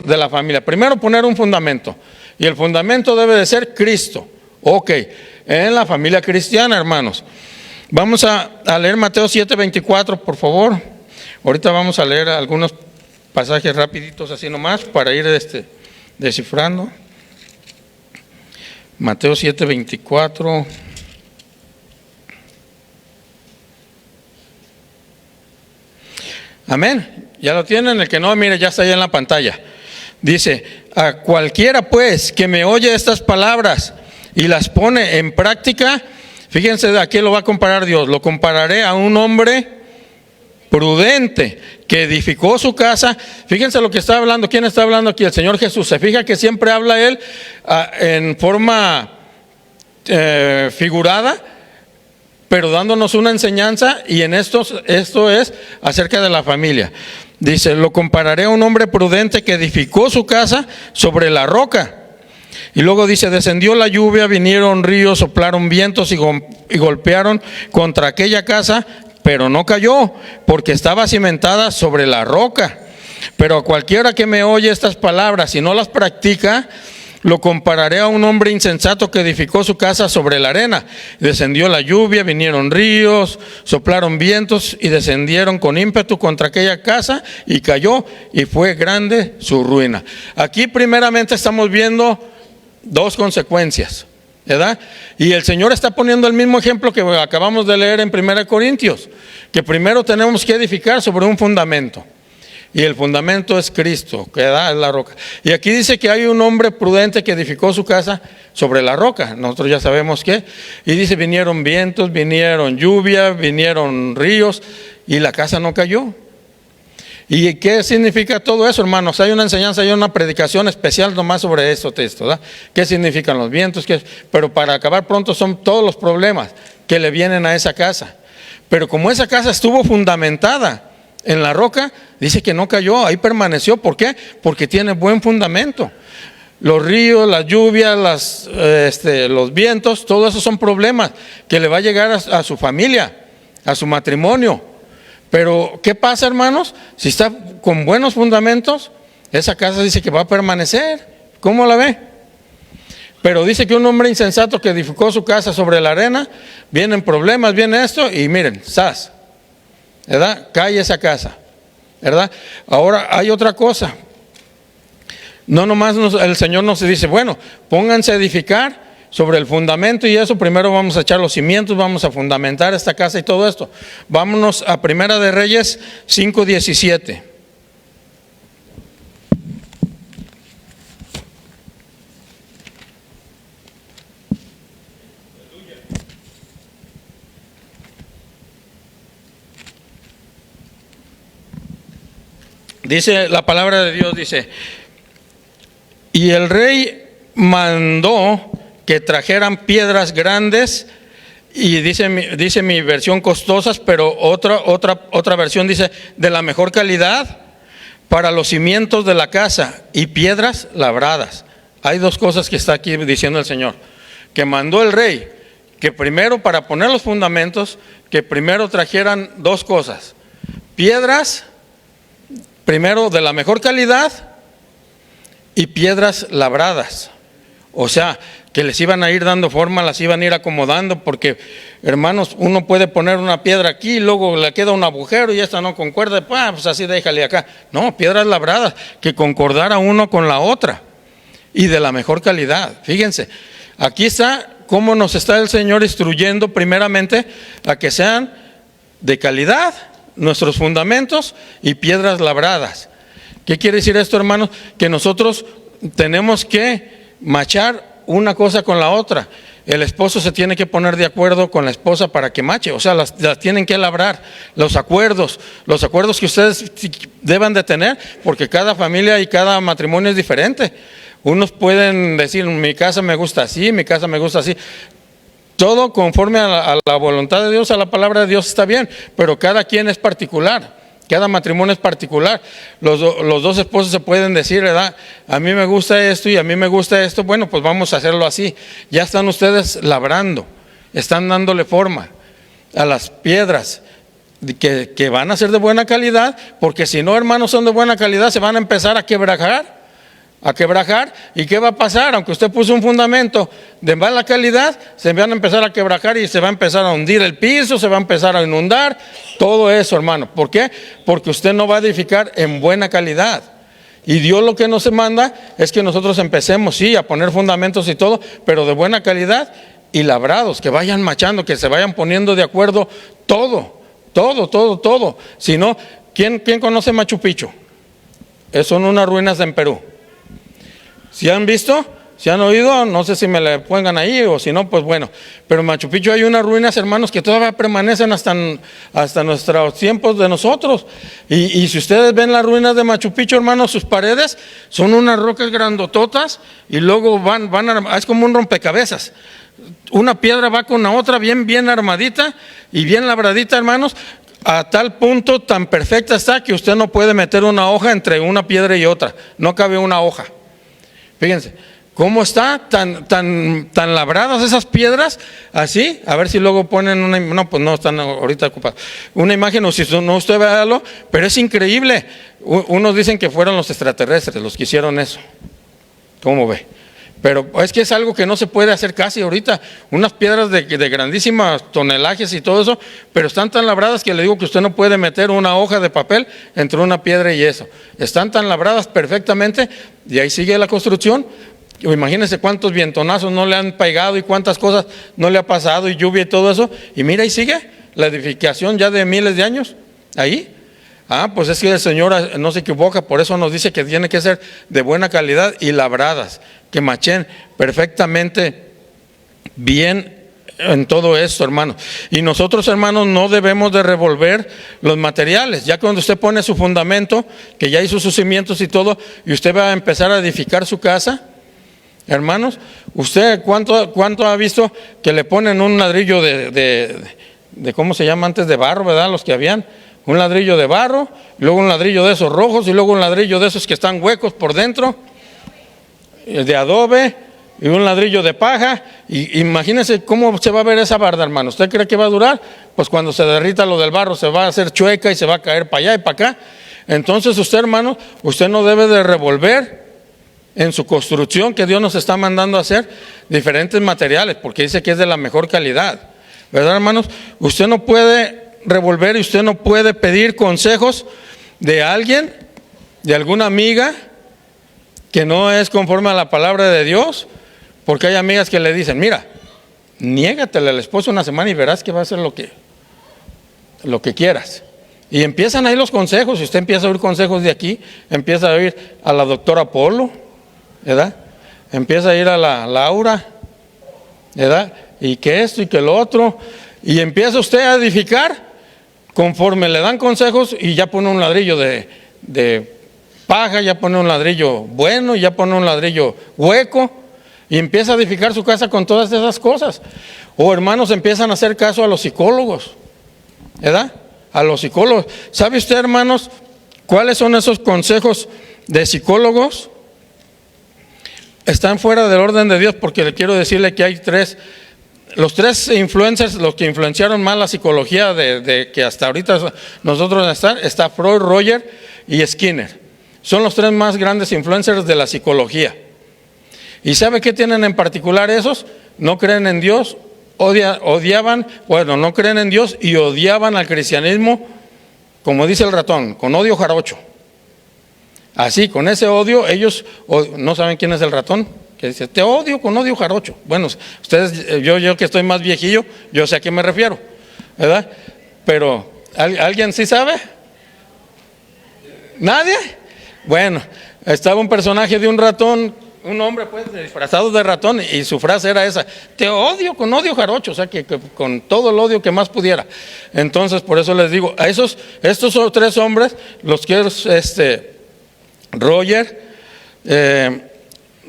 de la familia. Primero poner un fundamento. Y el fundamento debe de ser Cristo. Ok, en la familia cristiana, hermanos. Vamos a leer Mateo 7:24, por favor. Ahorita vamos a leer algunos pasajes rapiditos así nomás para ir descifrando. Mateo 7:24. Amén. Ya lo tienen, el que no, mire, ya está ahí en la pantalla. Dice, a cualquiera pues que me oye estas palabras y las pone en práctica, fíjense, ¿a qué lo va a comparar Dios? Lo compararé a un hombre prudente que edificó su casa. Fíjense lo que está hablando. ¿Quién está hablando aquí? El Señor Jesús. Se fija que siempre habla Él en forma figurada, pero dándonos una enseñanza, y en esto es acerca de la familia. Dice, lo compararé a un hombre prudente que edificó su casa sobre la roca. Y luego dice, descendió la lluvia, vinieron ríos, soplaron vientos y golpearon contra aquella casa, pero no cayó, porque estaba cimentada sobre la roca. Pero a cualquiera que me oye estas palabras y no las practica, lo compararé a un hombre insensato que edificó su casa sobre la arena. Descendió la lluvia, vinieron ríos, soplaron vientos y descendieron con ímpetu contra aquella casa y cayó, y fue grande su ruina. Aquí primeramente estamos viendo dos consecuencias, ¿verdad? Y el Señor está poniendo el mismo ejemplo que acabamos de leer en 1 Corintios, que primero tenemos que edificar sobre un fundamento. Y el fundamento es Cristo, que da la roca. Y aquí dice que hay un hombre prudente que edificó su casa sobre la roca. Nosotros ya sabemos qué. Y dice, vinieron vientos, vinieron lluvia, vinieron ríos, y la casa no cayó. ¿Y qué significa todo eso, hermanos? Hay una enseñanza, hay una predicación especial nomás sobre este texto, ¿verdad? ¿Qué significan los vientos? Pero para acabar pronto son todos los problemas que le vienen a esa casa. Pero como esa casa estuvo fundamentada en la roca, dice que no cayó, ahí permaneció. ¿Por qué? Porque tiene buen fundamento. Los ríos, las lluvias, los vientos, todo eso son problemas que le va a llegar a su familia, a su matrimonio. Pero ¿qué pasa, hermanos? Si está con buenos fundamentos, esa casa dice que va a permanecer. ¿Cómo la ve? Pero dice que un hombre insensato que edificó su casa sobre la arena, vienen problemas, viene esto, y miren, ¡zas!, ¿verdad? Cae esa casa, ¿verdad? Ahora hay otra cosa. No nomás el Señor nos dice, bueno, pónganse a edificar sobre el fundamento y eso. Primero vamos a echar los cimientos, vamos a fundamentar esta casa y todo esto. Vámonos a Primera de Reyes 5:17. Dice la palabra de Dios, dice, y el rey mandó que trajeran piedras grandes, y dice mi versión costosas, pero otra versión dice de la mejor calidad, para los cimientos de la casa, y piedras labradas. Hay dos cosas que está aquí diciendo el Señor, que mandó el rey, que primero para poner los fundamentos, que primero trajeran dos cosas, piedras primero de la mejor calidad y piedras labradas. O sea, que les iban a ir dando forma, las iban a ir acomodando, porque, hermanos, uno puede poner una piedra aquí y luego le queda un agujero y esta no concuerda, pues así déjale acá. No, piedras labradas, que concordara uno con la otra y de la mejor calidad. Fíjense, aquí está cómo nos está el Señor instruyendo primeramente a que sean de calidad nuestros fundamentos y piedras labradas. ¿Qué quiere decir esto, hermanos? Que nosotros tenemos que machar una cosa con la otra. El esposo se tiene que poner de acuerdo con la esposa para que mache, o sea, las tienen que labrar. Los acuerdos que ustedes deban de tener, porque cada familia y cada matrimonio es diferente. Unos pueden decir, mi casa me gusta así, mi casa me gusta así. Todo conforme a la voluntad de Dios, a la palabra de Dios está bien, pero cada quien es particular, cada matrimonio es particular. Los dos esposos se pueden decir, ¿verdad? A mí me gusta esto y a mí me gusta esto, bueno, pues vamos a hacerlo así. Ya están ustedes labrando, están dándole forma a las piedras que van a ser de buena calidad, porque si no, hermanos, son de buena calidad, se van a empezar a quebrajar, a quebrajar. ¿Y qué va a pasar? Aunque usted puso un fundamento de mala calidad, se van a empezar a quebrajar y se va a empezar a hundir el piso, se va a empezar a inundar, todo eso, hermano. ¿Por qué? Porque usted no va a edificar en buena calidad. Y Dios lo que nos manda es que nosotros empecemos, sí, a poner fundamentos y todo, pero de buena calidad y labrados, que vayan machando, que se vayan poniendo de acuerdo todo. Si no, ¿quién conoce Machu Picchu? Son unas ruinas en Perú. ¿Sí han visto? ¿Sí han oído? No sé si me le pongan ahí o si no, pues bueno. Pero en Machu Picchu hay unas ruinas, hermanos, que todavía permanecen hasta nuestros tiempos de nosotros. Y si ustedes ven las ruinas de Machu Picchu, hermanos, sus paredes son unas rocas grandototas y luego es como un rompecabezas. Una piedra va con la otra bien armadita y bien labradita, hermanos, a tal punto tan perfecta está que usted no puede meter una hoja entre una piedra y otra, no cabe una hoja. Fíjense, ¿cómo está tan labradas esas piedras? Así, a ver si luego ponen una, no, pues no están ahorita ocupados. Una imagen, o si no usted véalo, pero es increíble. Unos dicen que fueron los extraterrestres los que hicieron eso. ¿Cómo ve? Pero es que es algo que no se puede hacer casi ahorita, unas piedras de grandísimas tonelajes y todo eso, pero están tan labradas que le digo que usted no puede meter una hoja de papel entre una piedra y eso. Están tan labradas perfectamente y ahí sigue la construcción. Imagínense cuántos vientonazos no le han pegado y cuántas cosas no le ha pasado y lluvia y todo eso. Y mira, ahí sigue la edificación ya de miles de años, ahí. Pues es que el Señor no se equivoca, por eso nos dice que tiene que ser de buena calidad y labradas, que machen perfectamente bien en todo esto, hermanos. Y nosotros, hermanos, no debemos de revolver los materiales. Ya cuando usted pone su fundamento, que ya hizo sus cimientos y todo, y usted va a empezar a edificar su casa, hermanos, ¿usted cuánto ha visto que le ponen un ladrillo de ¿cómo se llama antes? De barro, ¿verdad? Los que habían. Un ladrillo de barro, luego un ladrillo de esos rojos y luego un ladrillo de esos que están huecos por dentro, de adobe y un ladrillo de paja. Y imagínense cómo se va a ver esa barda, hermano. ¿Usted cree que va a durar? Pues cuando se derrita lo del barro se va a hacer chueca y se va a caer para allá y para acá. Entonces usted, hermano, usted no debe de revolver en su construcción que Dios nos está mandando a hacer diferentes materiales, porque dice que es de la mejor calidad, ¿verdad, hermanos? Usted no puede revolver y usted no puede pedir consejos de alguien, de alguna amiga que no es conforme a la palabra de Dios, porque hay amigas que le dicen, mira, niégatele al esposo una semana y verás que va a hacer lo que quieras. Y empiezan ahí los consejos, y usted empieza a oír consejos de aquí, empieza a oír a la doctora Polo, ¿verdad? Empieza a ir a la Laura, ¿verdad? Y que esto y que lo otro, y empieza usted a edificar conforme le dan consejos y ya pone un ladrillo de paja, ya pone un ladrillo bueno, ya pone un ladrillo hueco y empieza a edificar su casa con todas esas cosas. O hermanos, empiezan a hacer caso a los psicólogos, ¿verdad? A los psicólogos. ¿Sabe usted, hermanos, cuáles son esos consejos de psicólogos? Están fuera del orden de Dios, porque le quiero decirle que hay los tres influencers, los que influenciaron más la psicología de que hasta ahorita nosotros está Freud, Roger y Skinner. Son los tres más grandes influencers de la psicología. ¿Y sabe qué tienen en particular esos? No creen en Dios, no creen en Dios y odiaban al cristianismo, como dice el ratón, con odio jarocho. Así, con ese odio, ellos no saben quién es el ratón, que dice, te odio con odio jarocho. Bueno, ustedes, yo que estoy más viejillo, yo sé a qué me refiero, ¿verdad? Pero, ¿alguien sí sabe? ¿Nadie? Bueno, estaba un personaje de un ratón, un hombre pues disfrazado de ratón, y su frase era esa, te odio con odio jarocho, o sea que con todo el odio que más pudiera. Entonces, por eso les digo, a estos son tres hombres, los que es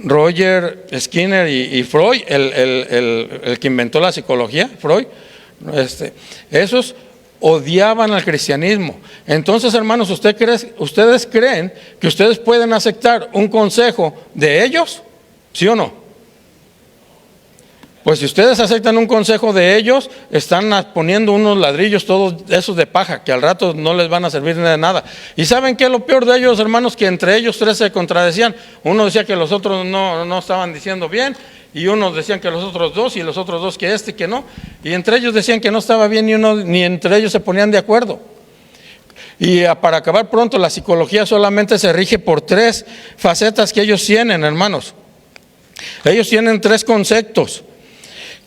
Roger, Skinner y Freud, el que inventó la psicología, Freud, esos odiaban al cristianismo. Entonces, hermanos, ¿ustedes creen que ustedes pueden aceptar un consejo de ellos? ¿Sí o no? Pues si ustedes aceptan un consejo de ellos, están poniendo unos ladrillos todos esos de paja, que al rato no les van a servir de nada. ¿Y saben qué es lo peor de ellos, hermanos? Que entre ellos tres se contradecían. Uno decía que los otros no estaban diciendo bien, y unos decían que los otros dos, y los otros dos que este y que no. Y entre ellos decían que no estaba bien, ni entre ellos se ponían de acuerdo. Y para acabar pronto, la psicología solamente se rige por tres facetas que ellos tienen, hermanos. Ellos tienen tres conceptos,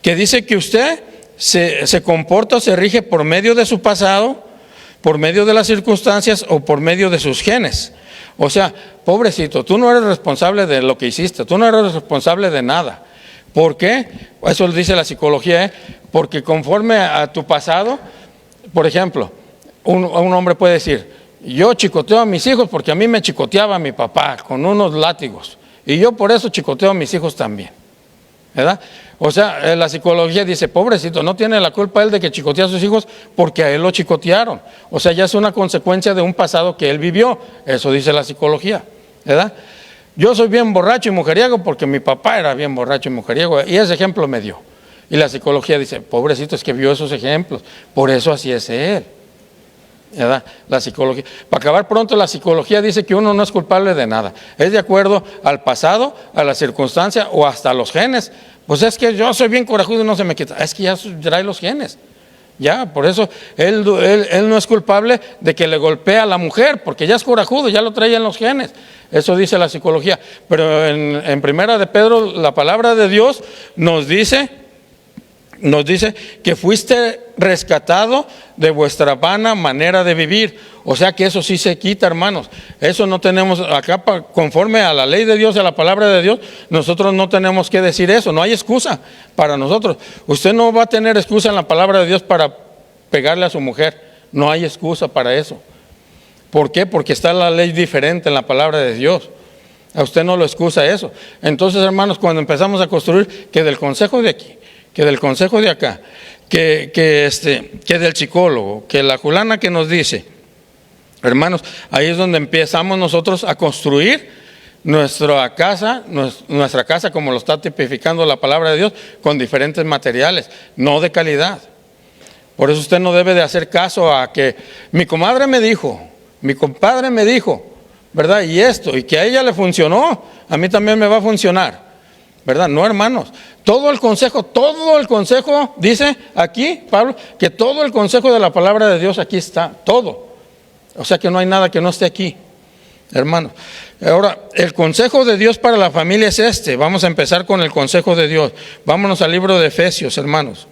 que dice que usted se comporta o se rige por medio de su pasado, por medio de las circunstancias o por medio de sus genes. O sea, pobrecito, tú no eres responsable de lo que hiciste, tú no eres responsable de nada. ¿Por qué? Eso lo dice la psicología, porque conforme a tu pasado, por ejemplo, un hombre puede decir, yo chicoteo a mis hijos porque a mí me chicoteaba mi papá con unos látigos, y yo por eso chicoteo a mis hijos también, ¿verdad? O sea, la psicología dice, pobrecito, no tiene la culpa él de que chicotea a sus hijos porque a él lo chicotearon. O sea, ya es una consecuencia de un pasado que él vivió. Eso dice la psicología, ¿verdad? Yo soy bien borracho y mujeriego porque mi papá era bien borracho y mujeriego, y ese ejemplo me dio. Y la psicología dice, pobrecito, es que vio esos ejemplos, por eso así es él, ¿verdad? La psicología. Para acabar pronto, la psicología dice que uno no es culpable de nada. Es de acuerdo al pasado, a la circunstancia o hasta a los genes. Pues es que yo soy bien corajudo y no se me quita. Es que ya trae los genes. Ya, por eso él no es culpable de que le golpee a la mujer, porque ya es corajudo, ya lo trae en los genes. Eso dice la psicología. Pero en Primera de Pedro, la palabra de Dios nos dice que fuiste rescatado de vuestra vana manera de vivir. O sea que eso sí se quita, hermanos. Eso no tenemos acá, conforme a la ley de Dios, a la palabra de Dios, nosotros no tenemos que decir eso. No hay excusa para nosotros. Usted no va a tener excusa en la palabra de Dios para pegarle a su mujer. No hay excusa para eso. ¿Por qué? Porque está la ley diferente en la palabra de Dios. A usted no lo excusa eso. Entonces, hermanos, cuando empezamos a construir que del consejo de aquí, que del consejo de acá, que del psicólogo, que la fulana que nos dice, hermanos, ahí es donde empezamos nosotros a construir nuestra casa como lo está tipificando la palabra de Dios, con diferentes materiales, no de calidad. Por eso usted no debe de hacer caso a que mi comadre me dijo, mi compadre me dijo, ¿verdad? Y esto, y que a ella le funcionó, a mí también me va a funcionar, ¿verdad? No, hermanos. Todo el consejo, dice aquí Pablo, que todo el consejo de la palabra de Dios aquí está, todo. O sea que no hay nada que no esté aquí, hermanos. Ahora, el consejo de Dios para la familia es este. Vamos a empezar con el consejo de Dios. Vámonos al libro de Efesios, hermanos.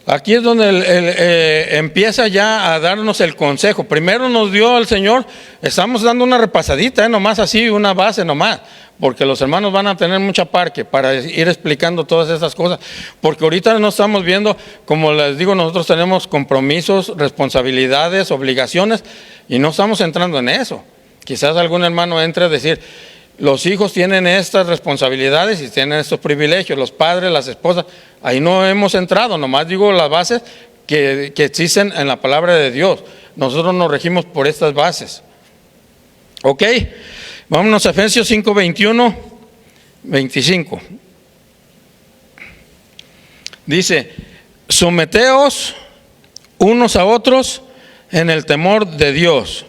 Aquí es donde empieza ya a darnos el consejo. Primero nos dio el Señor, estamos dando una repasadita, nomás así, una base nomás, porque los hermanos van a tener mucha parque para ir explicando todas esas cosas, porque ahorita no estamos viendo, como les digo, nosotros tenemos compromisos, responsabilidades, obligaciones, y no estamos entrando en eso. Quizás algún hermano entre a decir, los hijos tienen estas responsabilidades y tienen estos privilegios, los padres, las esposas. Ahí no hemos entrado, nomás digo las bases que existen en la palabra de Dios. Nosotros nos regimos por estas bases. Ok, vámonos a Efesios 5, 21, 25. Dice, someteos unos a otros en el temor de Dios.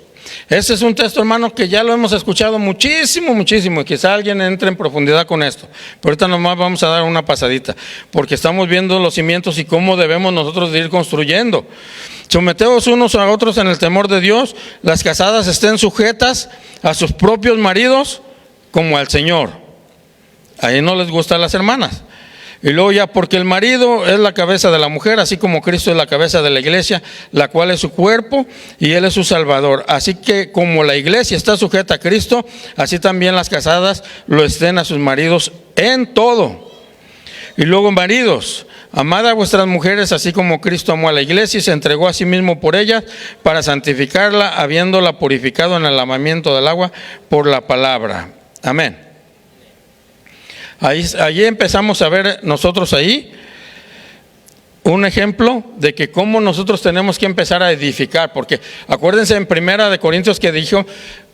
Este es un texto, hermano, que ya lo hemos escuchado muchísimo, y quizá alguien entre en profundidad con esto. Pero ahorita nomás vamos a dar una pasadita, porque estamos viendo los cimientos y cómo debemos nosotros de ir construyendo. Someteos unos a otros en el temor de Dios. Las casadas estén sujetas a sus propios maridos como al Señor. Ahí no les gustan las hermanas. Y luego ya, porque el marido es la cabeza de la mujer, así como Cristo es la cabeza de la iglesia, la cual es su cuerpo y Él es su Salvador. Así que como la iglesia está sujeta a Cristo, así también las casadas lo estén a sus maridos en todo. Y luego, maridos, amad a vuestras mujeres, así como Cristo amó a la iglesia y se entregó a sí mismo por ella, para santificarla, habiéndola purificado en el lavamiento del agua por la palabra. Amén. Allí empezamos a ver nosotros ahí un ejemplo de que cómo nosotros tenemos que empezar a edificar, porque acuérdense en Primera de Corintios que dijo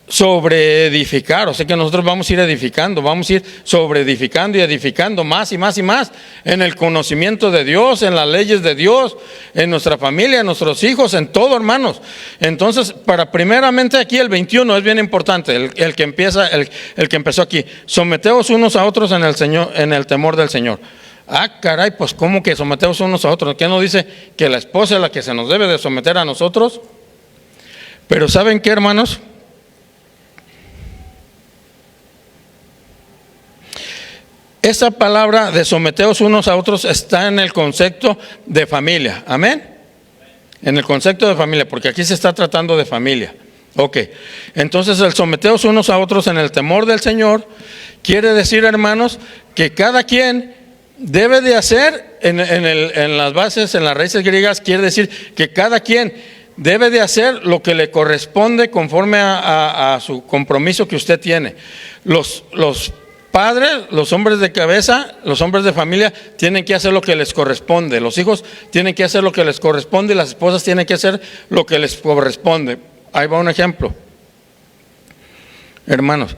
sobre edificar, o sea que nosotros vamos a ir edificando, vamos a ir sobre edificando y edificando más y más y más en el conocimiento de Dios, en las leyes de Dios, en nuestra familia, en nuestros hijos, en todo, hermanos. Entonces, para primeramente aquí el 21 es bien importante, el que empieza, el que empezó aquí, someteos unos a otros en el Señor, en el temor del Señor. Ah, caray, pues ¿cómo que someteos unos a otros? ¿Qué nos dice? Que la esposa es la que se nos debe de someter a nosotros. Pero ¿saben qué, hermanos? Esa palabra de someteos unos a otros está en el concepto de familia. Amén. En el concepto de familia, porque aquí se está tratando de familia. Ok. Entonces el someteos unos a otros en el temor del Señor quiere decir, hermanos, que cada quien debe de hacer en las bases, en las raíces griegas, quiere decir que cada quien debe de hacer lo que le corresponde conforme a su compromiso que usted tiene. Los padres, los hombres de cabeza, los hombres de familia tienen que hacer lo que les corresponde. Los hijos tienen que hacer lo que les corresponde y las esposas tienen que hacer lo que les corresponde. Ahí va un ejemplo. Hermanos,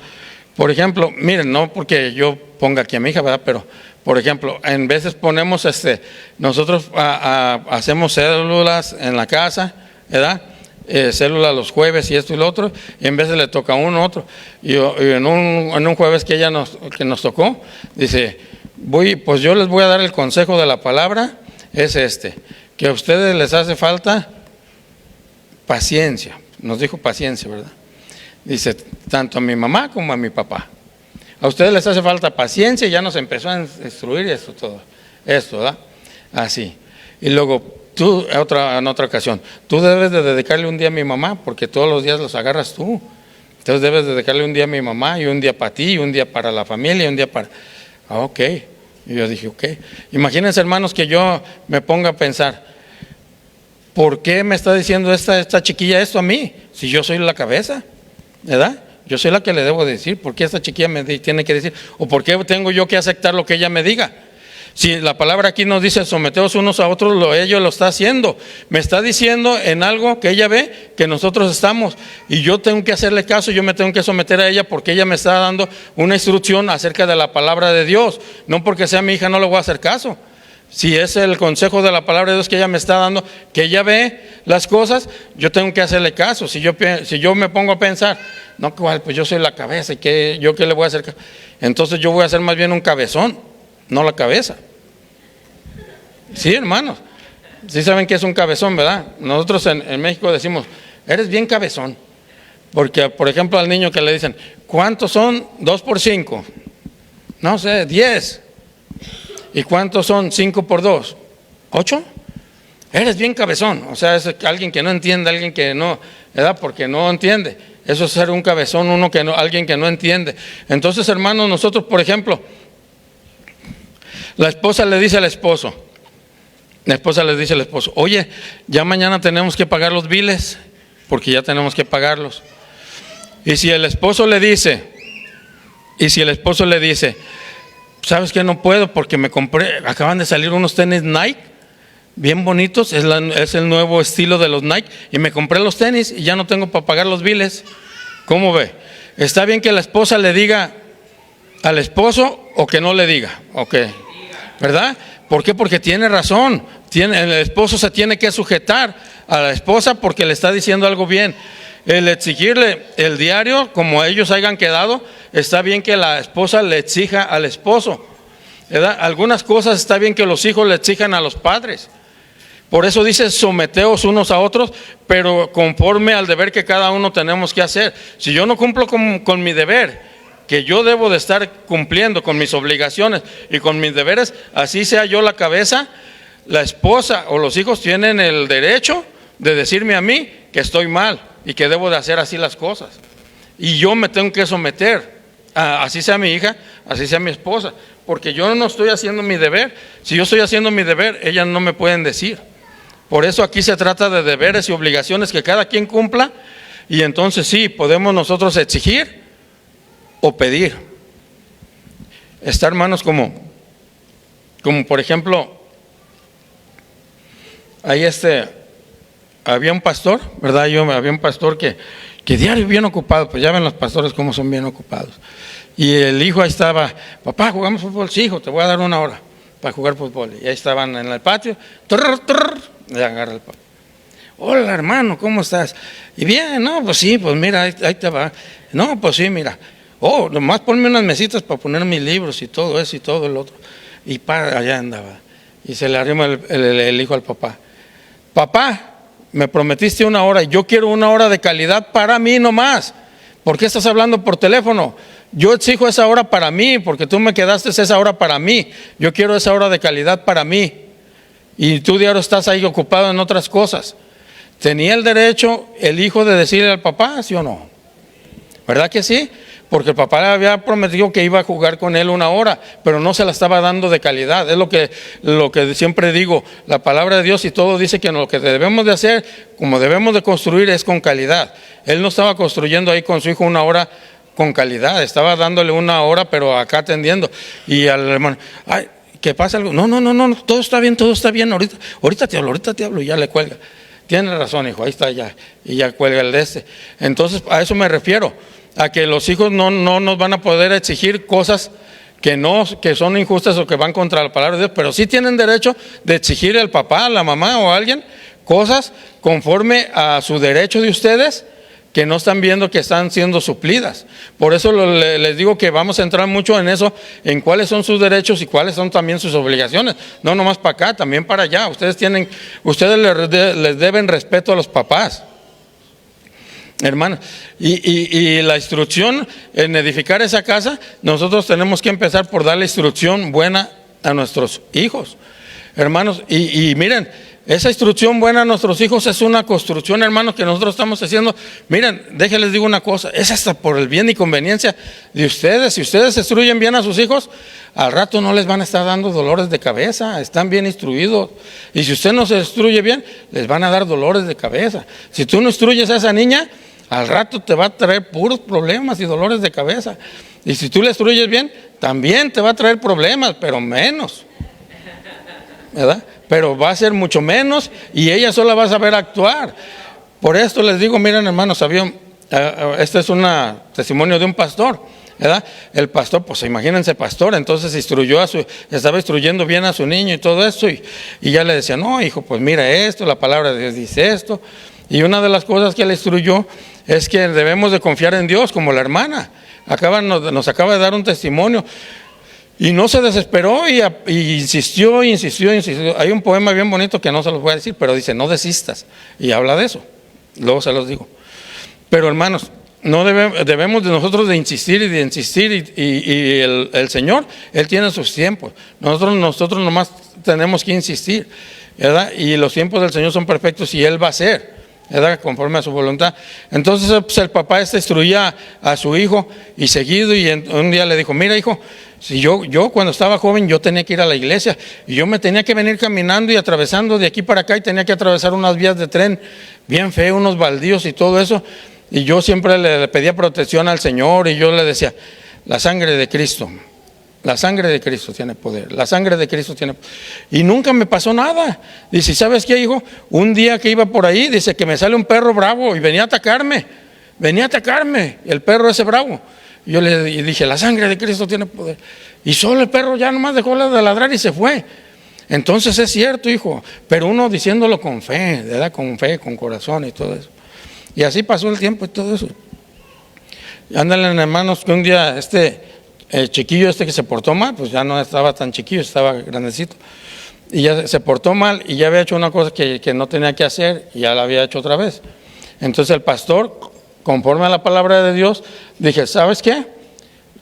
por ejemplo, miren, no porque yo ponga aquí a mi hija, ¿verdad? Pero, por ejemplo, en veces ponemos, nosotros hacemos células en la casa, ¿verdad? Célula los jueves y esto y lo otro, y en veces le toca a uno otro. Y en un jueves que nos tocó, dice, pues yo les voy a dar el consejo de la palabra, es que a ustedes les hace falta paciencia. Nos dijo paciencia, ¿verdad? Dice, tanto a mi mamá como a mi papá. A ustedes les hace falta paciencia y ya nos empezó a instruir esto, ¿verdad? Así. Y luego, tú, en otra ocasión, tú debes de dedicarle un día a mi mamá, porque todos los días los agarras tú. Entonces debes de dedicarle un día a mi mamá, y un día para ti, y un día para la familia, y un día para... ok. Y yo dije, ok. Imagínense, hermanos, que yo me ponga a pensar, ¿por qué me está diciendo esta chiquilla esto a mí? Si yo soy la cabeza, ¿verdad? Yo soy la que le debo decir. ¿Por qué esta chiquilla me tiene que decir? ¿O por qué tengo yo que aceptar lo que ella me diga? Si la palabra aquí nos dice someteos unos a otros, ella lo está haciendo. Me está diciendo en algo que ella ve que nosotros estamos. Y yo tengo que hacerle caso, yo me tengo que someter a ella porque ella me está dando una instrucción acerca de la palabra de Dios. No porque sea mi hija no le voy a hacer caso. Si es el consejo de la palabra de Dios que ella me está dando, que ella ve las cosas, yo tengo que hacerle caso. Si yo me pongo a pensar, no, pues yo soy la cabeza y yo qué le voy a hacer caso. Entonces yo voy a ser más bien un cabezón, no la cabeza. Sí, hermanos, sí saben que es un cabezón, ¿verdad? Nosotros en México decimos, eres bien cabezón. Porque, por ejemplo, al niño que le dicen, ¿cuántos son 2 por 5? No sé, 10. ¿Y cuántos son 5 por 2? ¿8? Eres bien cabezón. O sea, es alguien que no entiende, alguien que no, ¿verdad? Porque no entiende. Eso es ser un cabezón, alguien que no entiende. Entonces, hermanos, nosotros, por ejemplo, la esposa le dice al esposo, oye, ya mañana tenemos que pagar los biles, porque ya tenemos que pagarlos. Y si el esposo le dice, ¿sabes qué? No puedo porque acaban de salir unos tenis Nike, bien bonitos, es el nuevo estilo de los Nike, y me compré los tenis y ya no tengo para pagar los biles. ¿Cómo ve? ¿Está bien que la esposa le diga al esposo o que no le diga? Ok, ¿verdad? ¿Por qué? Porque tiene razón. El esposo se tiene que sujetar a la esposa porque le está diciendo algo bien. El exigirle el diario, como ellos hayan quedado, está bien que la esposa le exija al esposo, ¿verdad? Algunas cosas está bien que los hijos le exijan a los padres. Por eso dice someteos unos a otros, pero conforme al deber que cada uno tenemos que hacer. Si yo no cumplo con mi deber, que yo debo de estar cumpliendo con mis obligaciones y con mis deberes, así sea yo la cabeza, la esposa o los hijos tienen el derecho de decirme a mí que estoy mal y que debo de hacer así las cosas. Y yo me tengo que someter, así sea mi hija, así sea mi esposa, porque yo no estoy haciendo mi deber. Si yo estoy haciendo mi deber, ellas no me pueden decir. Por eso aquí se trata de deberes y obligaciones que cada quien cumpla, y entonces sí, podemos nosotros exigir o pedir. Está, hermanos, como por ejemplo, ahí había un pastor, ¿verdad? Había un pastor que que diario bien ocupado, pues ya ven los pastores cómo son bien ocupados. Y el hijo ahí estaba, papá, jugamos fútbol, sí, hijo, te voy a dar 1 hora para jugar fútbol. Y ahí estaban en el patio, y agarra el papá. Hola hermano, ¿cómo estás? Y bien, no, pues sí, pues mira, ahí te va. No, pues sí, mira. Oh, nomás ponme unas mesitas para poner mis libros y todo eso y todo el otro. Y allá andaba. Y se le arrima el hijo al papá. Papá, me prometiste 1 hora y yo quiero 1 hora de calidad para mí nomás. ¿Por qué estás hablando por teléfono? Yo exijo esa hora para mí, porque tú me quedaste esa hora para mí. Yo quiero esa hora de calidad para mí. Y tú diario estás ahí ocupado en otras cosas. ¿Tenía el derecho el hijo de decirle al papá, sí o no? ¿Verdad que sí? Porque el papá le había prometido que iba a jugar con él 1 hora, pero no se la estaba dando de calidad. Es lo que siempre digo, la palabra de Dios y todo dice que lo que debemos de hacer, como debemos de construir, es con calidad. Él no estaba construyendo ahí con su hijo 1 hora con calidad, estaba dándole 1 hora, pero acá atendiendo. Y al hermano, ay, ¿qué pasa algo? No, todo está bien, ahorita te hablo, y ya le cuelga. Tiene razón, hijo, ahí está ya, y ya cuelga el de este. Entonces, a eso me refiero, a que los hijos no nos van a poder exigir cosas que son injustas o que van contra la palabra de Dios, pero sí tienen derecho de exigir al papá, a la mamá o a alguien cosas conforme a su derecho de ustedes, que no están viendo que están siendo suplidas. Por eso les digo que vamos a entrar mucho en eso, en cuáles son sus derechos y cuáles son también sus obligaciones. No nomás para acá, también para allá. Ustedes les deben respeto a los papás, hermanos. Y la instrucción en edificar esa casa, nosotros tenemos que empezar por dar la instrucción buena a nuestros hijos, hermanos. Y miren, esa instrucción buena a nuestros hijos es una construcción, hermanos, que nosotros estamos haciendo. Miren, déjenles digo una cosa, es hasta por el bien y conveniencia de ustedes. Si ustedes instruyen bien a sus hijos, al rato no les van a estar dando dolores de cabeza, están bien instruidos. Y si usted no se instruye bien, les van a dar dolores de cabeza. Si tú no instruyes a esa niña, al rato te va a traer puros problemas y dolores de cabeza. Y si tú le instruyes bien, también te va a traer problemas, pero menos, ¿verdad? Pero va a ser mucho menos y ella sola va a saber actuar. Por esto les digo, miren hermanos, este es un testimonio de un pastor, ¿verdad? El pastor, pues imagínense pastor, entonces estaba instruyendo bien a su niño y todo esto, y ya le decía, no hijo, pues mira esto, la palabra de Dios dice esto. Y una de las cosas que le instruyó es que debemos de confiar en Dios, como la hermana nos acaba de dar un testimonio. Y no se desesperó y insistió. Hay un poema bien bonito que no se los voy a decir, pero dice, no desistas. Y habla de eso. Luego se los digo. Pero hermanos, no debemos de nosotros de insistir y el Señor, Él tiene sus tiempos. Nosotros nomás tenemos que insistir, ¿verdad? Y los tiempos del Señor son perfectos y Él va a hacer, ¿verdad? Conforme a su voluntad. Entonces pues, el papá instruía a su hijo y seguido, y un día le dijo, mira hijo, si yo cuando estaba joven yo tenía que ir a la iglesia y yo me tenía que venir caminando y atravesando de aquí para acá y tenía que atravesar unas vías de tren bien feas, unos baldíos y todo eso, y yo siempre le pedía protección al Señor y yo le decía, la sangre de Cristo tiene poder, la sangre de Cristo tiene poder. Y nunca me pasó nada. Dice, ¿sabes qué hijo? Un día que iba por ahí, dice que me sale un perro bravo y venía a atacarme, el perro ese bravo. Yo le dije, la sangre de Cristo tiene poder. Y solo el perro ya nomás dejó de ladrar y se fue. Entonces es cierto, hijo, pero uno diciéndolo con fe, ¿verdad? Con fe, con corazón y todo eso. Y así pasó el tiempo y todo eso. Ándale, hermanos, que un día el chiquillo que se portó mal, pues ya no estaba tan chiquillo, estaba grandecito. Y ya se portó mal y ya había hecho una cosa que no tenía que hacer y ya la había hecho otra vez. Entonces el pastor, conforme a la palabra de Dios, dije, ¿sabes qué?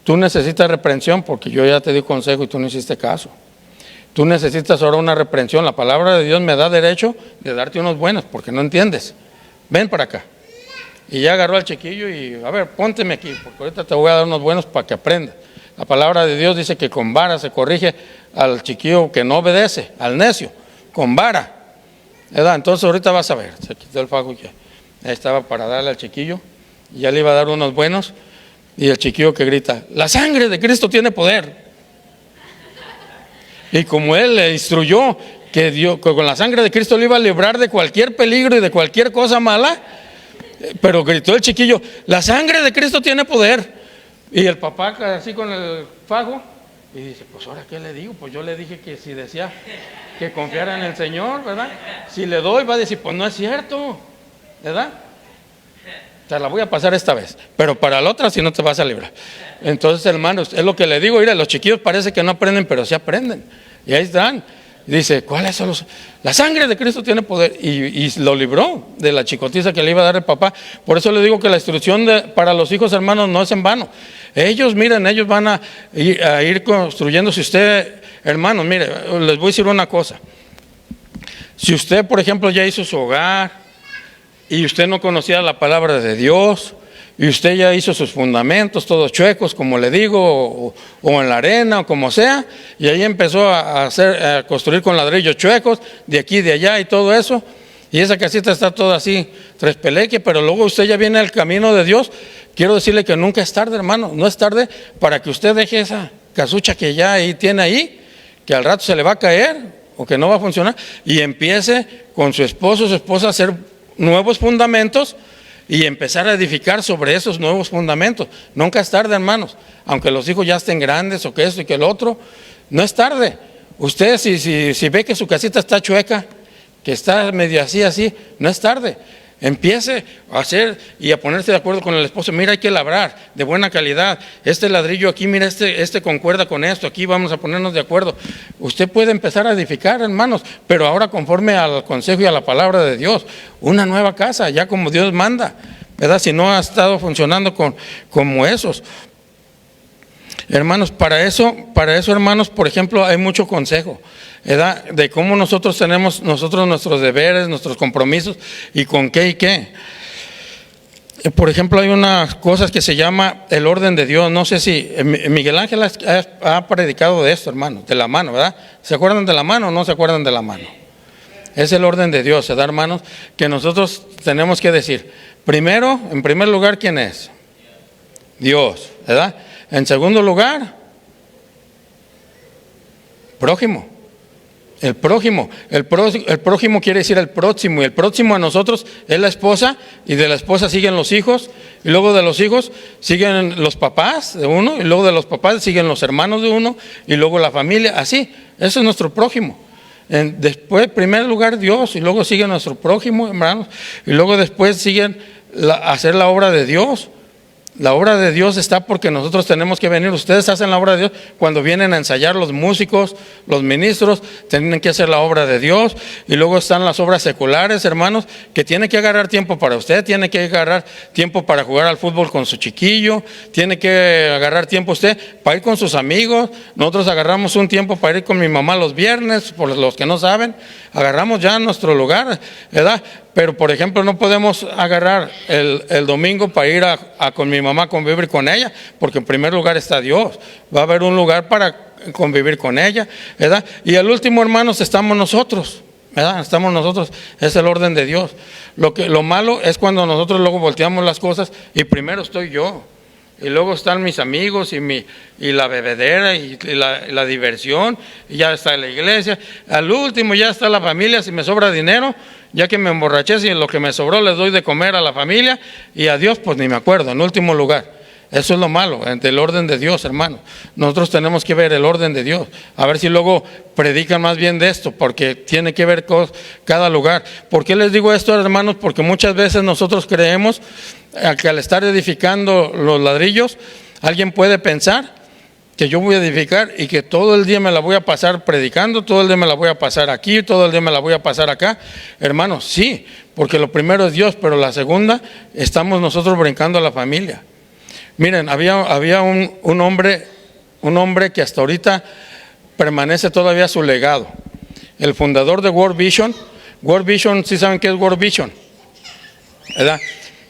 Tú necesitas reprensión porque yo ya te di consejo y tú no hiciste caso. Tú necesitas ahora una reprensión. La palabra de Dios me da derecho de darte unos buenos porque no entiendes. Ven para acá. Y ya agarró al chiquillo y, a ver, pónteme aquí porque ahorita te voy a dar unos buenos para que aprendas. La palabra de Dios dice que con vara se corrige al chiquillo que no obedece, al necio, con vara, ¿verdad? Entonces ahorita vas a ver, se quitó el fajo y ya estaba para darle al chiquillo y ya le iba a dar unos buenos y el chiquillo que grita, la sangre de Cristo tiene poder. Y como él le instruyó que con la sangre de Cristo le iba a librar de cualquier peligro y de cualquier cosa mala, Pero gritó el chiquillo, la sangre de Cristo tiene poder. Y el papá así con el fajo, y dice, pues ahora qué le digo, pues yo le dije que si decía que confiara en el Señor, ¿verdad? Si le doy va a decir, pues no es cierto, ¿verdad? Te la voy a pasar esta vez, pero para la otra si no te vas a librar. Entonces, hermanos, es lo que le digo, mira, los chiquillos parece que no aprenden, pero sí aprenden. Y ahí están. Y dice, ¿cuáles son los? La sangre de Cristo tiene poder. Y lo libró de la chicotiza que le iba a dar el papá. Por eso le digo que la instrucción para los hijos, hermanos, no es en vano. Ellos, miren, ellos van a ir construyendo. Si usted, hermanos, mire, les voy a decir una cosa. Si usted, por ejemplo, ya hizo su hogar y usted no conocía la palabra de Dios, y usted ya hizo sus fundamentos, todos chuecos, como le digo, o en la arena, o como sea, y ahí empezó a construir con ladrillos chuecos, de aquí, de allá, y todo eso, y esa casita está toda así, trespeleque, pero luego usted ya viene al camino de Dios. Quiero decirle que nunca es tarde, hermano, no es tarde para que usted deje esa casucha que ya ahí tiene ahí, que al rato se le va a caer, o que no va a funcionar, y empiece con su esposo o su esposa a hacer nuevos fundamentos, y empezar a edificar sobre esos nuevos fundamentos. Nunca es tarde, hermanos, aunque los hijos ya estén grandes o que esto y que el otro, no es tarde. Usted si ve que su casita está chueca, que está medio así, no es tarde. Empiece a hacer y a ponerse de acuerdo con el esposo. Mira, hay que labrar de buena calidad. Este ladrillo aquí, mira, este concuerda con esto. Aquí vamos a ponernos de acuerdo. Usted puede empezar a edificar, hermanos, pero ahora conforme al consejo y a la palabra de Dios. Una nueva casa, ya como Dios manda, ¿verdad? Si no ha estado funcionando como esos. Hermanos, para eso, hermanos, por ejemplo, hay mucho consejo, ¿verdad? De cómo nosotros tenemos nuestros deberes, nuestros compromisos y con qué y qué. Por ejemplo, hay unas cosas que se llama el orden de Dios. No sé si Miguel Ángel ha predicado de esto, hermanos, de la mano, ¿verdad? ¿Se acuerdan de la mano o no se acuerdan de la mano? Es el orden de Dios, ¿verdad, hermanos? Que nosotros tenemos que decir, primero, en primer lugar, ¿quién es? Dios, ¿verdad? En segundo lugar, prójimo. El prójimo quiere decir el próximo, y el próximo a nosotros es la esposa, y de la esposa siguen los hijos, y luego de los hijos siguen los papás de uno, y luego de los papás siguen los hermanos de uno, y luego la familia, así, eso es nuestro prójimo. Después, en primer lugar Dios, y luego sigue nuestro prójimo, hermanos, y luego después siguen hacer la obra de Dios. La obra de Dios está porque nosotros tenemos que venir. Ustedes hacen la obra de Dios cuando vienen a ensayar los músicos, los ministros, tienen que hacer la obra de Dios. Y luego están las obras seculares, hermanos, que tiene que agarrar tiempo para usted, tiene que agarrar tiempo para jugar al fútbol con su chiquillo, tiene que agarrar tiempo usted para ir con sus amigos. Nosotros agarramos un tiempo para ir con mi mamá los viernes, por los que no saben, agarramos ya nuestro lugar, ¿verdad? Pero, por ejemplo, no podemos agarrar el domingo para ir con mi mamá a convivir con ella, porque en primer lugar está Dios. Va a haber un lugar para convivir con ella, ¿verdad? Y el último, hermanos, estamos nosotros, ¿verdad? Estamos nosotros, es el orden de Dios. Lo malo es cuando nosotros luego volteamos las cosas y primero estoy yo. Y luego están mis amigos y la bebedera y la diversión, y ya está la iglesia. Al último ya está la familia, si me sobra dinero, ya que me emborraché, si lo que me sobró les doy de comer a la familia, y a Dios pues ni me acuerdo, en último lugar. Eso es lo malo, del orden de Dios, hermano. Nosotros tenemos que ver el orden de Dios, a ver si luego predican más bien de esto, porque tiene que ver con cada lugar. ¿Por qué les digo esto, hermanos? Porque muchas veces nosotros creemos que al estar edificando los ladrillos, alguien puede pensar que yo voy a edificar y que todo el día me la voy a pasar predicando, todo el día me la voy a pasar aquí, todo el día me la voy a pasar acá. Hermanos, sí, porque lo primero es Dios, pero la segunda, estamos nosotros brincando a la familia. Miren, había un hombre que hasta ahorita permanece todavía su legado. El fundador de World Vision, ¿sí saben qué es World Vision? ¿Verdad?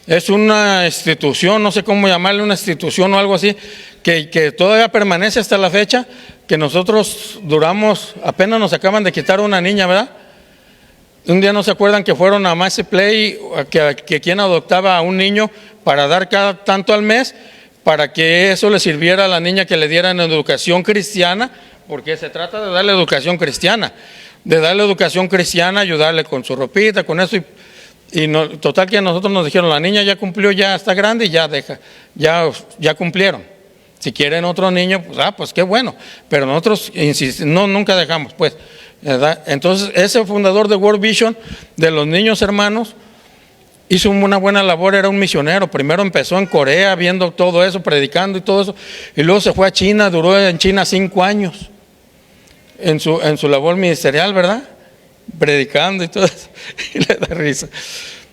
Es una institución, no sé cómo llamarle, una institución o algo así, que todavía permanece hasta la fecha, que nosotros duramos, apenas nos acaban de quitar una niña, ¿verdad? Un día no se acuerdan que fueron a Massey Play, que quien adoptaba a un niño para dar cada tanto al mes, para que eso le sirviera a la niña, que le dieran educación cristiana, porque se trata de darle educación cristiana, ayudarle con su ropita, con eso, Y no, total que a nosotros nos dijeron, la niña ya cumplió, ya está grande y ya deja, ya cumplieron. Si quieren otro niño, pues qué bueno. Pero nosotros nunca dejamos, pues, ¿verdad? Entonces, ese fundador de World Vision, de los niños hermanos, hizo una buena labor, era un misionero. Primero empezó en Corea, viendo todo eso, predicando y todo eso. Y luego se fue a China, duró en China 5 años en su labor ministerial, ¿verdad? Predicando y todo eso. Y le da risa.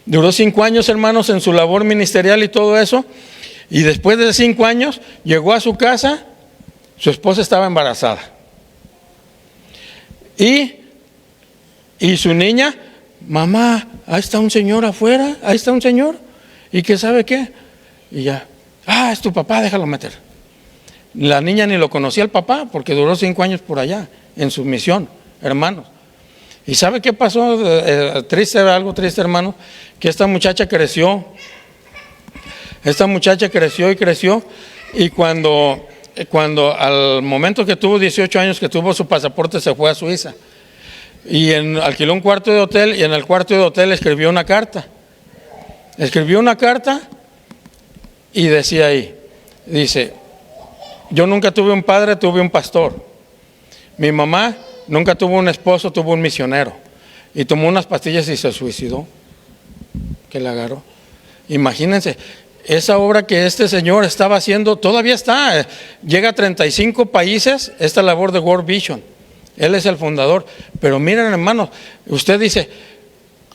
Duró 5 años, hermanos, en su labor ministerial y todo eso. Y después de 5 años, llegó a su casa, su esposa estaba embarazada. Y su niña, mamá, ahí está un señor afuera, ahí está un señor. ¿Y qué sabe qué? Y ya, es tu papá, déjalo meter. La niña ni lo conocía el papá, porque duró 5 años por allá, en su misión, hermanos. ¿Y sabe qué pasó? Algo triste, hermano, que esta muchacha creció. Esta muchacha creció y creció, y cuando al momento que tuvo 18 años, que tuvo su pasaporte, se fue a Suiza. Y alquiló un cuarto de hotel, y en el cuarto de hotel escribió una carta. Escribió una carta y decía ahí, dice, yo nunca tuve un padre, tuve un pastor. Mi mamá nunca tuvo un esposo, tuvo un misionero. Y tomó unas pastillas y se suicidó, que la agarró. Imagínense, esa obra que este señor estaba haciendo, todavía está, llega a 35 países, esta labor de World Vision. Él es el fundador. Pero miren, hermanos, usted dice,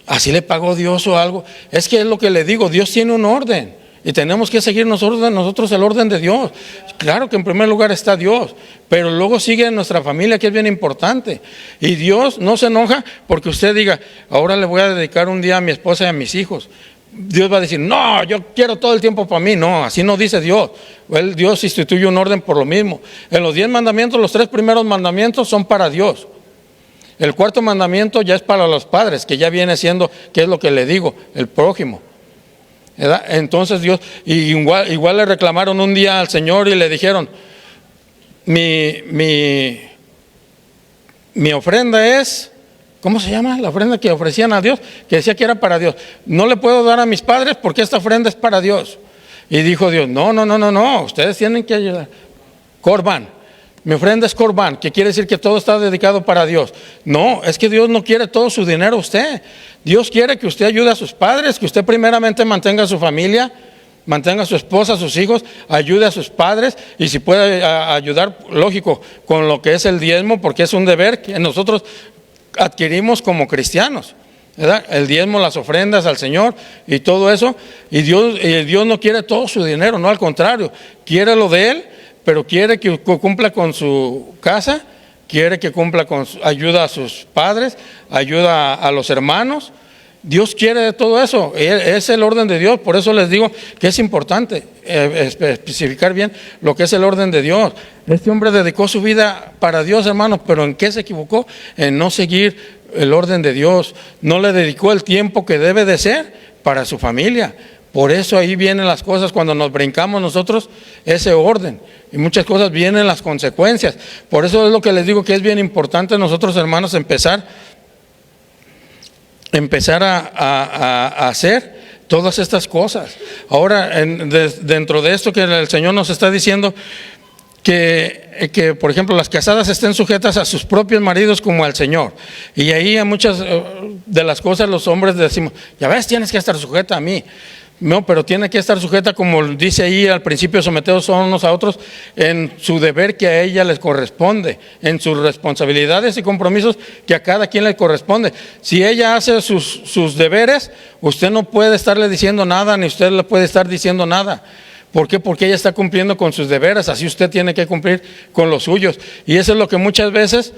¿así le pagó Dios o algo? Es que es lo que le digo, Dios tiene un orden y tenemos que seguir nosotros el orden de Dios. Claro que en primer lugar está Dios, pero luego sigue nuestra familia, que es bien importante. Y Dios no se enoja porque usted diga, ahora le voy a dedicar un día a mi esposa y a mis hijos. Dios va a decir, no, yo quiero todo el tiempo para mí. No, así no dice Dios. Dios instituye un orden por lo mismo. En los 10 mandamientos, los 3 primeros mandamientos son para Dios. El 4.º mandamiento ya es para los padres, que ya viene siendo, que es lo que le digo, el prójimo, ¿verdad? Entonces Dios, igual le reclamaron un día al Señor y le dijeron, mi ofrenda es, ¿cómo se llama? La ofrenda que ofrecían a Dios, que decía que era para Dios. No le puedo dar a mis padres porque esta ofrenda es para Dios. Y dijo Dios, no, ustedes tienen que ayudar. Corbán, mi ofrenda es Corbán, que quiere decir que todo está dedicado para Dios. No, es que Dios no quiere todo su dinero a usted. Dios quiere que usted ayude a sus padres, que usted primeramente mantenga a su familia, mantenga a su esposa, a sus hijos, ayude a sus padres, y si puede ayudar, lógico, con lo que es el diezmo, porque es un deber que nosotros adquirimos como cristianos, ¿verdad? El diezmo, las ofrendas al Señor y todo eso. Y Dios no quiere todo su dinero, no, al contrario, quiere lo de Él, pero quiere que cumpla con su casa, quiere que cumpla con ayuda a sus padres, ayuda a los hermanos. Dios quiere de todo eso, es el orden de Dios. Por eso les digo que es importante especificar bien lo que es el orden de Dios. Este hombre dedicó su vida para Dios, hermanos, pero ¿en qué se equivocó? En no seguir el orden de Dios. No le dedicó el tiempo que debe de ser para su familia. Por eso ahí vienen las cosas, cuando nos brincamos nosotros ese orden, y muchas cosas vienen las consecuencias. Por eso es lo que les digo, que es bien importante nosotros, hermanos, empezar a hacer todas estas cosas. Ahora, dentro de esto que el Señor nos está diciendo, que por ejemplo las casadas estén sujetas a sus propios maridos como al Señor. Y ahí a muchas de las cosas los hombres decimos, ya ves, tienes que estar sujeta a mí. No, pero tiene que estar sujeta, como dice ahí al principio, sometedos unos a otros en su deber que a ella les corresponde, en sus responsabilidades y compromisos que a cada quien le corresponde. Si ella hace sus deberes, usted no puede estarle diciendo nada, ni usted le puede estar diciendo nada. ¿Por qué? Porque ella está cumpliendo con sus deberes, así usted tiene que cumplir con los suyos. Y eso es lo que muchas veces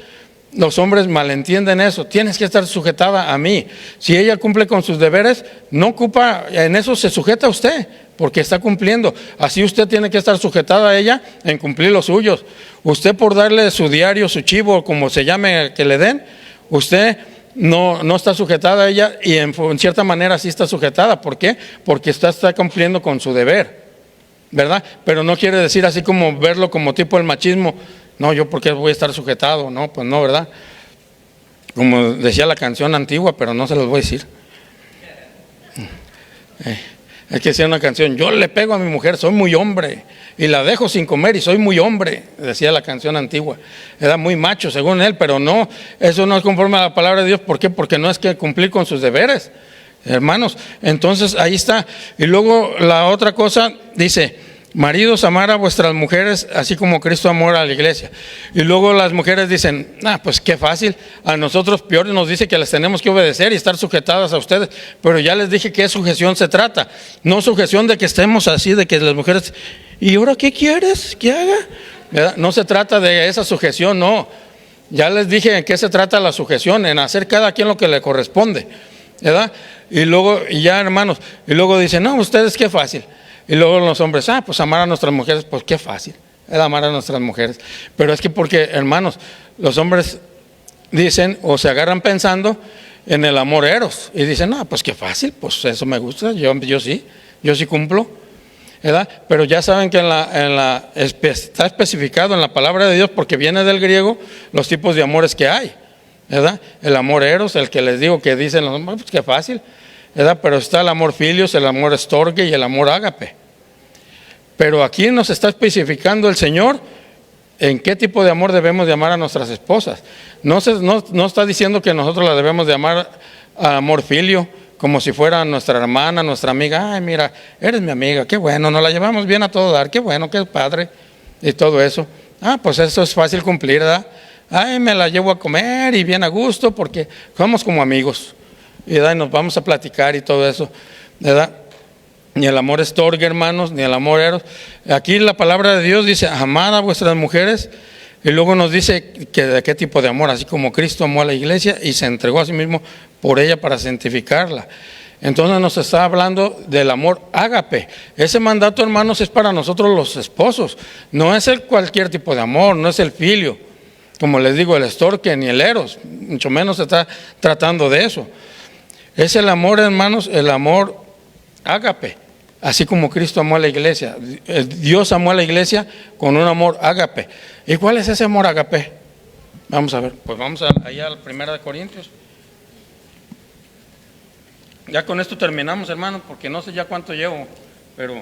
los hombres malentienden eso. Tienes que estar sujetada a mí. Si ella cumple con sus deberes, no ocupa, en eso se sujeta a usted, porque está cumpliendo. Así usted tiene que estar sujetada a ella en cumplir los suyos. Usted, por darle su diario, su chivo, como se llame que le den, usted no está sujetada a ella, y en cierta manera sí está sujetada. ¿Por qué? Porque está cumpliendo con su deber, ¿verdad? Pero no quiere decir así como verlo como tipo el machismo. No, yo porque voy a estar sujetado, no, pues no, ¿verdad? Como decía la canción antigua, pero no se los voy a decir. Hay que decir una canción: yo le pego a mi mujer, soy muy hombre, y la dejo sin comer y soy muy hombre, decía la canción antigua. Era muy macho según él, pero no, eso no es conforme a la palabra de Dios. ¿Por qué? Porque no es que cumplir con sus deberes, hermanos. Entonces ahí está. Y luego la otra cosa dice: maridos, amar a vuestras mujeres así como Cristo amó a la iglesia. Y luego las mujeres dicen: pues qué fácil, a nosotros peor nos dice que les tenemos que obedecer y estar sujetadas a ustedes. Pero ya les dije que sujeción se trata, no sujeción de que estemos así, de que las mujeres, ¿y ahora qué quieres que haga? ¿Verdad? No se trata de esa sujeción, no. Ya les dije en qué se trata la sujeción, en hacer cada quien lo que le corresponde, ¿verdad? Y luego, y ya, hermanos, y luego dicen: no, ustedes qué fácil. Y luego los hombres: pues amar a nuestras mujeres, pues qué fácil es amar a nuestras mujeres. Pero es que porque, hermanos, los hombres dicen o se agarran pensando en el amor eros y dicen: pues qué fácil, pues eso me gusta, yo sí cumplo, ¿verdad? Pero ya saben que está especificado en la palabra de Dios, porque viene del griego, los tipos de amores que hay, ¿verdad? El amor eros, el que les digo que dicen los hombres: pues qué fácil, ¿verdad? Pero está el amor filios, el amor storge y el amor ágape. Pero aquí nos está especificando el Señor en qué tipo de amor debemos de amar a nuestras esposas. No está diciendo que nosotros la debemos de amar a amor filio, como si fuera nuestra hermana, nuestra amiga. Ay, mira, eres mi amiga, qué bueno, nos la llevamos bien a todo dar, qué bueno, qué padre, y todo eso. Pues eso es fácil cumplir, ¿verdad? Ay, me la llevo a comer y bien a gusto porque somos como amigos, ¿verdad? Y nos vamos a platicar y todo eso, ¿verdad? Ni el amor estorgue, hermanos, ni el amor eros. Aquí la palabra de Dios dice: amad a vuestras mujeres, y luego nos dice que de qué tipo de amor, así como Cristo amó a la iglesia y se entregó a sí mismo por ella para santificarla. Entonces nos está hablando del amor ágape. Ese mandato, hermanos, es para nosotros los esposos. No es el cualquier tipo de amor, no es el filio, como les digo, el estorque ni el eros, mucho menos se está tratando de eso. Es el amor, hermanos, el amor ágape, así como Cristo amó a la iglesia. Dios amó a la iglesia con un amor ágape. ¿Y cuál es ese amor ágape? Vamos a ver, pues vamos allá a la 1 Corintios. Ya con esto terminamos, hermano, porque no sé ya cuánto llevo, pero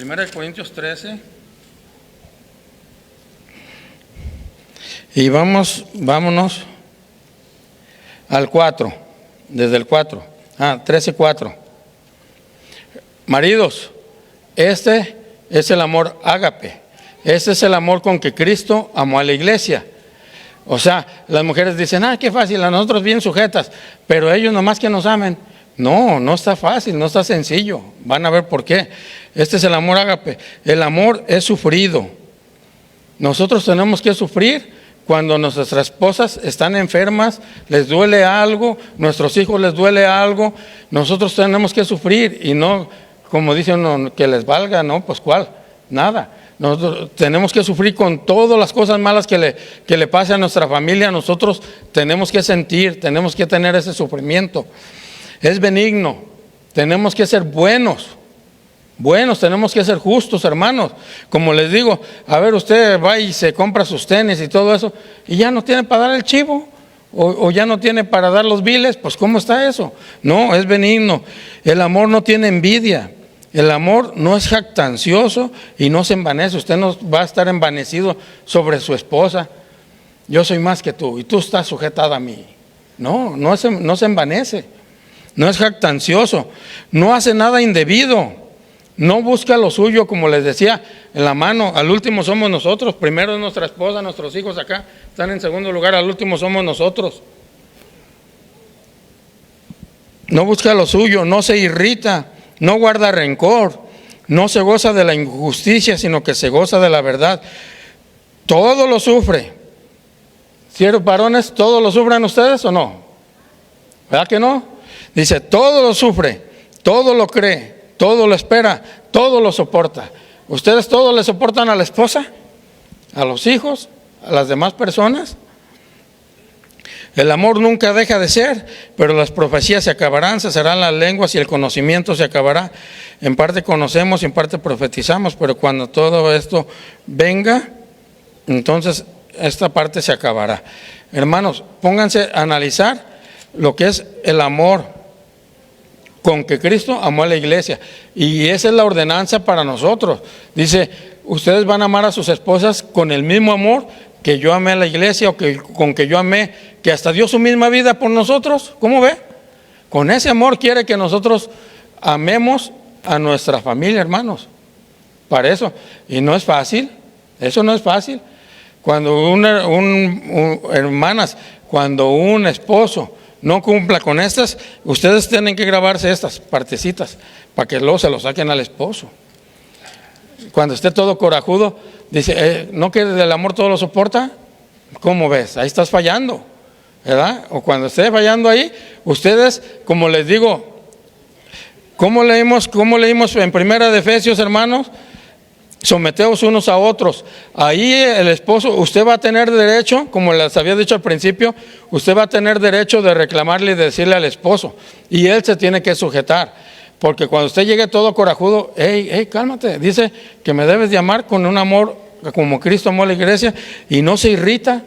1 Corintios 13. Y vámonos al 4, desde el 4, 13:4. Maridos, este es el amor ágape, este es el amor con que Cristo amó a la iglesia. O sea, las mujeres dicen: qué fácil, a nosotros bien sujetas, pero ellos nomás que nos amen. No está fácil, no está sencillo, van a ver por qué. Este es el amor ágape, el amor es sufrido. Nosotros tenemos que sufrir cuando nuestras esposas están enfermas, les duele algo, nuestros hijos les duele algo, nosotros tenemos que sufrir y no, como dicen, que les valga, no, pues cuál, nada. Nosotros tenemos que sufrir con todas las cosas malas que le pase a nuestra familia. Nosotros tenemos que sentir, tenemos que tener ese sufrimiento. Es benigno, tenemos que ser buenos, tenemos que ser justos, hermanos. Como les digo, a ver, usted va y se compra sus tenis y todo eso, y ya no tiene para dar el chivo, o ya no tiene para dar los biles. Pues ¿cómo está eso? No, es benigno. El amor no tiene envidia, el amor no es jactancioso y no se envanece. Usted no va a estar envanecido sobre su esposa: yo soy más que tú y tú estás sujetada a mí. No se envanece, no es jactancioso, no hace nada indebido. No busca lo suyo, como les decía, en la mano. Al último somos nosotros. Primero es nuestra esposa, nuestros hijos acá están en segundo lugar. Al último somos nosotros. No busca lo suyo, no se irrita, no guarda rencor, no se goza de la injusticia, sino que se goza de la verdad. Todo lo sufre. ¿Ciertos varones, todo lo sufren ustedes o no? ¿Verdad que no? Dice: todo lo sufre, todo lo cree, todo lo espera, todo lo soporta. ¿Ustedes todo le soportan a la esposa, a los hijos, a las demás personas? El amor nunca deja de ser, pero las profecías se acabarán, cesarán las lenguas y el conocimiento se acabará. En parte conocemos y en parte profetizamos, pero cuando todo esto venga, entonces esta parte se acabará. Hermanos, pónganse a analizar lo que es el amor con que Cristo amó a la iglesia. Y esa es la ordenanza para nosotros. Dice, ustedes van a amar a sus esposas con el mismo amor que yo amé a la iglesia, o que con que yo amé, que hasta dio su misma vida por nosotros. ¿Cómo ve? Con ese amor quiere que nosotros amemos a nuestra familia, hermanos. Para eso. Y no es fácil. Eso no es fácil. Cuando hermanas, cuando un esposo no cumpla con estas, ustedes tienen que grabarse estas partecitas para que luego se lo saquen al esposo. Cuando esté todo corajudo, dice, ¿no que el amor todo lo soporta? ¿Cómo ves? Ahí estás fallando, ¿verdad? O cuando esté fallando ahí, ustedes, como les digo, ¿cómo leímos en Primera de Efesios, hermanos? Someteos unos a otros. Ahí el esposo, usted va a tener derecho, como les había dicho al principio, usted va a tener derecho de reclamarle y de decirle al esposo, y él se tiene que sujetar, porque cuando usted llegue todo corajudo, hey, cálmate, dice que me debes de amar con un amor como Cristo amó a la iglesia, y no se irrita,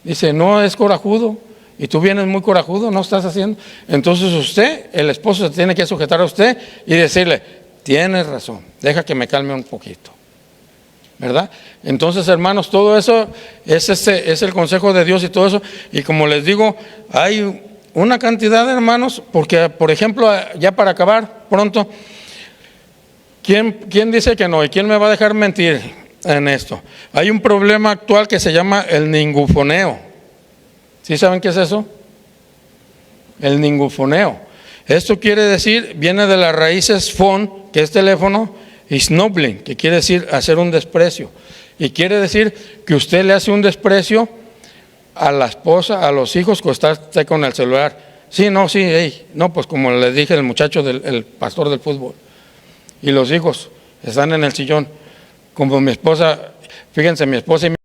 dice, no es corajudo, y tú vienes muy corajudo, no estás haciendo. Entonces usted, el esposo, se tiene que sujetar a usted y decirle, tienes razón, deja que me calme un poquito, ¿verdad? Entonces, hermanos, todo eso es el consejo de Dios y todo eso. Y como les digo, hay una cantidad de hermanos, porque, por ejemplo, ya para acabar pronto, ¿quién dice que no? ¿Y quién me va a dejar mentir en esto? Hay un problema actual que se llama el ningufoneo. ¿Sí saben qué es eso? El ningufoneo. Esto quiere decir, viene de las raíces phone, que es teléfono, y snubbling, que quiere decir hacer un desprecio. Y quiere decir que usted le hace un desprecio a la esposa, a los hijos, que está usted con el celular. Sí, no, pues como le dije el muchacho, el pastor del fútbol. Y los hijos están en el sillón. Como mi esposa, fíjense, mi esposa y mi